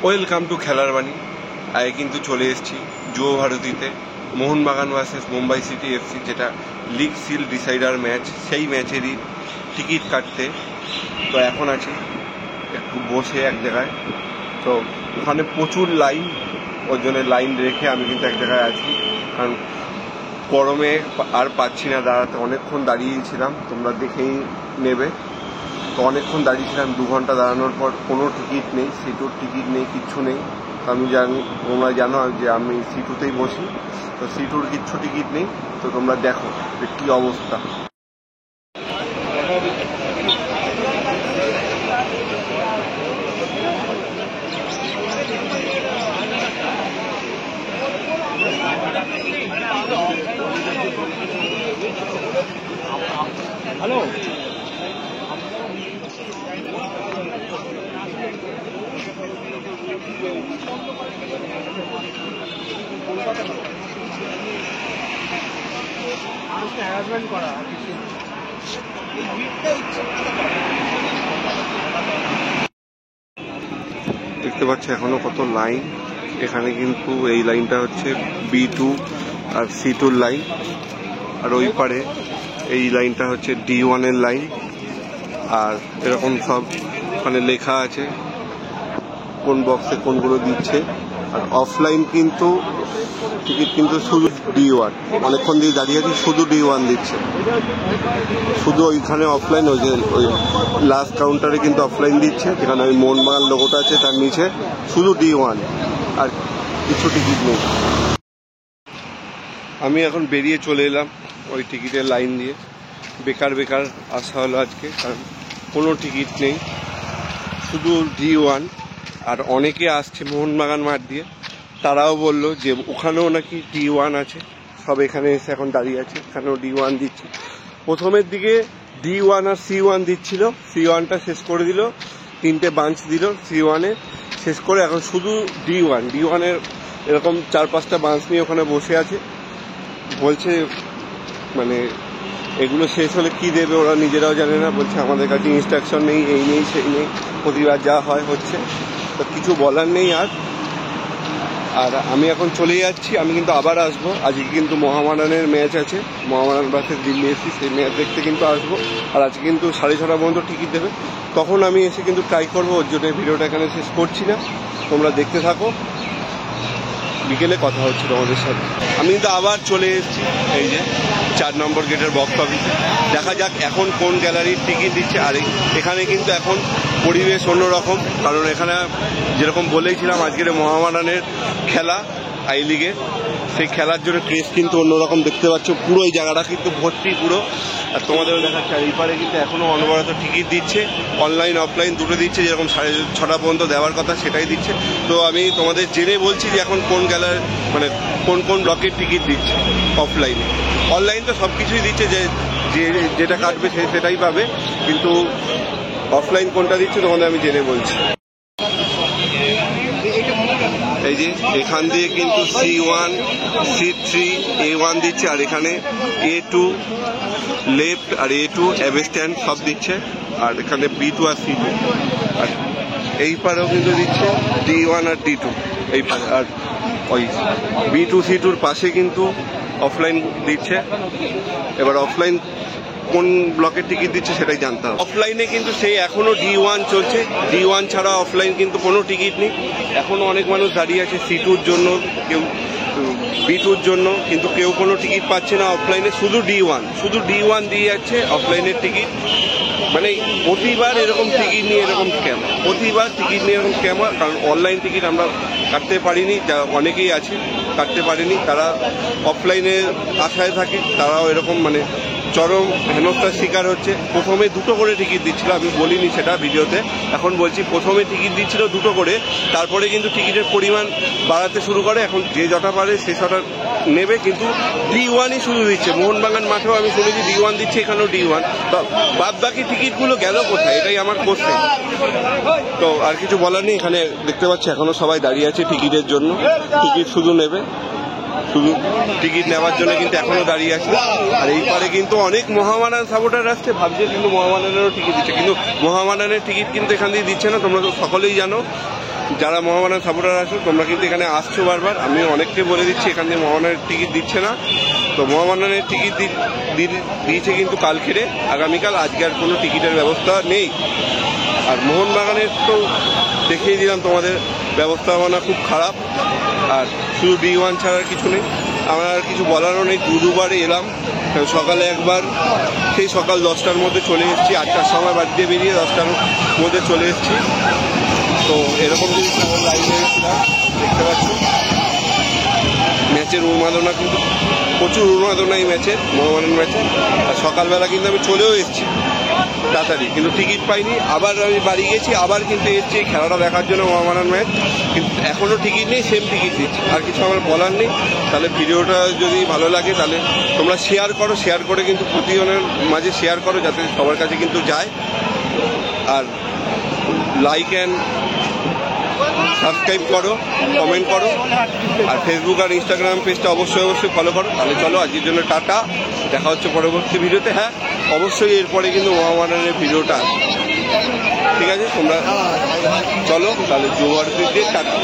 Welcome to খেলার বাণী। আগে কিন্তু চলে এসেছি যুব ভারতীতে Mohun Bagan versus Mumbai city FC, যেটা লিগ সিল ডিসাইডার ম্যাচ, সেই ম্যাচেরই টিকিট কাটতে। তো এখন আছি একটু বসে এক জায়গায়, তো ওখানে প্রচুর লাইন, ওর জন্য লাইন রেখে আমি কিন্তু এক জায়গায় আছি, কারণ গরমে আর পাচ্ছি না দাঁড়াতে। অনেকক্ষণ দাঁড়িয়েছিলাম, তোমরা দেখেই নেবে। তো অনেকক্ষণ দাঁড়িয়েছিলাম, 2 ঘন্টা দাঁড়ানোর পর কোনো টিকিট নেই, সিটুর টিকিট নেই, কিচ্ছু নেই। আমি জানি, তোমরা জানো যে আমি সিটুতেই বসি, তো সিটুর কিচ্ছু টিকিট নেই। তো তোমরা দেখো যে কী অবস্থা। হ্যালো, অ্যারেঞ্জমেন্ট করা দেখতে পাচ্ছি এখনো কত লাইন এখানে, কিন্তু এই লাইনটা হচ্ছে B2 আর C2 লাইন, আর ওই পারে এই লাইনটা হচ্ছে D1 এর লাইন। আর এরকম সব ওখানে লেখা আছে কোন বক্সে কোনগুলো দিচ্ছে। আর অফলাইন কিন্তু টিকিট কিন্তু শুধু D1, অনেকক্ষণ দিয়ে দাঁড়িয়ে আছি, শুধু D1 দিচ্ছে, শুধু ওইখানে অফলাইন। ওই যে ওই লাস্ট কাউন্টারে কিন্তু অফলাইন দিচ্ছে, যেখানে ওই মোহনবাগান লোগোটা আছে তার নিচে শুধু D1, আর কিছু টিকিট নেই। আমি এখন বেরিয়ে চলে এলাম ওই টিকিটের লাইন দিয়ে। বেকার আসা হলো আজকে, কারণ কোনো টিকিট নেই, শুধু D1। আর অনেকে আসছে মোহনবাগান মাঠ দিয়ে, তারাও বললো যে ওখানেও নাকি D1 আছে। সব এখানে এসে এখন দাঁড়িয়ে আছে, এখানেও D1 দিচ্ছে। প্রথমের দিকে D1 আর C1 দিচ্ছিল, C1টা শেষ করে দিল, 3টে বাঞ্চ দিল C1-এ, শেষ করে এখন শুধু D1-এর এরকম 4-5টা বাঞ্চ নিয়ে ওখানে বসে আছে। বলছে মানে এগুলো শেষ হলে কি দেবে ওরা নিজেরাও জানে না। বলছে আমাদের কাছে ইনস্ট্রাকশন নেই, এই নেই সেই নেই, প্রতিবার যা হয় হচ্ছে, তো কিছু বলার নেই আর। আর আমি এখন চলে যাচ্ছি, আমি কিন্তু আবার আসবো। আজকে কিন্তু মোহামেডানের ম্যাচ আছে, মোহামেডান ভার্সেস দিল্লি এফসি, সেই ম্যাচ দেখতে কিন্তু আসবো। আর আজকে কিন্তু 6:30 পর্যন্ত টিকিট দেবে, তখন আমি এসে কিন্তু ট্রাই করবো। ওর জন্য ভিডিওটা এখানে শেষ করছি না, তোমরা দেখতে থাকো, বিকেলে কথা হচ্ছে তোমাদের সাথে। আমি কিন্তু আবার চলে এসেছি এই যে 4 নম্বর গেটের বক্স অফিসে। দেখা যাক এখন কোন গ্যালারির টিকিট দিচ্ছে। আর এখানে কিন্তু এখন পরিবেশ অন্যরকম, কারণ এখানে যেরকম বলেইছিলাম আজকের মোহামেডানের খেলা আই লিগে, সেই খেলার জন্য ক্রেজ কিন্তু অন্যরকম। দেখতে পাচ্ছ পুরো এই জায়গাটা কিন্তু ভর্তি পুরো। আর তোমাদেরও দেখাচ্ছে। আর এই পারে কিন্তু এখনও অনবরত টিকিট দিচ্ছে, অনলাইন অফলাইন দুটো দিচ্ছে, যেরকম 6:30 পর্যন্ত দেওয়ার কথা সেটাই দিচ্ছে। তো আমি তোমাদের জেনে বলছি যে এখন কোন গ্যালারি, মানে কোন ব্লকের টিকিট দিচ্ছে অফলাইনে। অনলাইন তো সব কিছুই দিচ্ছে, যেটা কাটবে সেটাই পাবে, কিন্তু অফলাইন কোনটা দিচ্ছে তোমাদের আমি জেনে বলছি। এই যে এখান দিয়ে কিন্তু C1, C3, A1 দিচ্ছে, আর এখানে A2 লেফট আর A2 অ্যাবেস্ট্যান্ড সব দিচ্ছে, আর এখানে B2 আর C2। আর এই পারেও কিন্তু দিচ্ছে D1 আর D2 এই পারে। আর ওই B2 C2-র পাশে কিন্তু অফলাইন দিচ্ছে। এবার অফলাইন কোন ব্লকের টিকিট দিচ্ছে সেটাই জানতে হবে। অফলাইনে কিন্তু সেই এখনও D1 চলছে, D1 ছাড়া অফলাইন কিন্তু কোনো টিকিট নেই। এখনও অনেক মানুষ দাঁড়িয়ে আছে C2-র জন্য, কেউ B2-র জন্য, কিন্তু কেউ কোনো টিকিট পাচ্ছে না অফলাইনে। শুধু D1 দিয়ে যাচ্ছে অফলাইনের টিকিট। মানে প্রতিবার এরকম টিকিট নিয়ে এরকম স্ক্যাম, প্রতিবার টিকিট নিয়ে এরকম স্ক্যাম হয়। কারণ অনলাইন টিকিট আমরা কাটতে পারিনি, যা অনেকেই আছে কাটতে পারিনি, তারা অফলাইনে আশায় থাকে, তারাও এরকম মানে চরম হেনস্থার শিকার হচ্ছে। প্রথমে 2টো করে টিকিট দিচ্ছিল, আমি বলিনি সেটা ভিডিওতে, এখন বলছি। প্রথমে টিকিট দিচ্ছিল 2টো করে, তারপরে কিন্তু টিকিটের পরিমাণ বাড়াতে শুরু করে। এখন যে যটা পারে সে ছটা নেবে, কিন্তু D1-ই শুধু দিচ্ছে। মোহনবাগান মাঠেও আমি শুনেছি D1 দিচ্ছে, এখানেও D1। তো বাদ বাকি টিকিটগুলো গেল কোথায়, এটাই আমার কোশ্চেন। তো আর কিছু বলার নেই। এখানে দেখতে পাচ্ছি এখনও সবাই দাঁড়িয়ে আছে টিকিটের জন্য, টিকিট শুধু নেবে, শুধু টিকিট নেওয়ার জন্য কিন্তু এখনো দাঁড়িয়ে আছে। আর এই পারে কিন্তু অনেক মোহামেডান সাপোর্টার আসছে, ভাবছে কিন্তু মোহামেডানেরও টিকিট দিচ্ছে, কিন্তু মোহামেডানের টিকিট কিন্তু এখান দিয়ে দিচ্ছে না। তোমরা তো সকলেই জানো যারা মোহামেডান সাপোর্টার আছো তোমরা কিন্তু এখানে আসছো বারবার, আমি অনেককে বলে দিচ্ছি এখান থেকে মোহামেডানের টিকিট দিচ্ছে না। তো মোহামেডানের টিকিট দিয়েছে কিন্তু কালকেরে, আগামীকাল, আজকে আর কোনো টিকিটের ব্যবস্থা নেই। আর মোহনবাগানের তো দেখিয়ে দিলাম তোমাদের ব্যবস্থাপনা খুব খারাপ, আর শুধু D1 ছাড়া আর কিছু নেই। আমার আর কিছু বলারও নেই, দুবারে এলাম, সকালে একবার, সেই সকাল 10টার মধ্যে চলে এসেছি, 8টার সময় বাড়ি দিয়ে বেরিয়ে 10টার মধ্যে চলে এসেছি। তো এরকম যদি লাইনে এসেছিলাম, দেখতে পাচ্ছ ম্যাচের উন্মাদনা, কিন্তু প্রচুর উন্মাদনা এই ম্যাচের, মোহামেডান ম্যাচে। আর সকালবেলা কিন্তু আমি চলেও এসেছি তাড়াতাড়ি, কিন্তু টিকিট পাইনি। আবার আমি বাড়ি গেছি, আবার কিন্তু এসেছি এই খেলাটা দেখার জন্য, মোহামেডান ম্যাচ। কিন্তু এখনও টিকিট নেই, সেম টিকিট দিচ্ছি, আর কিছু আমার বলার নেই। তাহলে ভিডিওটা যদি ভালো লাগে তাহলে তোমরা শেয়ার করো, শেয়ার করে কিন্তু প্রতিজনের মাঝে শেয়ার করো, যাতে সবার কাছে কিন্তু যায়। আর লাইক অ্যান্ড সাবস্ক্রাইব করো, কমেন্ট করো, আর ফেসবুক আর ইনস্টাগ্রাম পেজটা অবশ্যই ফলো করো। তাহলে চলো আজকের জন্য টাটা, দেখা হচ্ছে পরবর্তী ভিডিওতে। হ্যাঁ, অবশ্যই এরপরে কিন্তু মোহামেডানের ভিডিওটা আসবে, ঠিক আছে? তোমরা চলো তাহলে জোয়ার দিয়ে টাটা।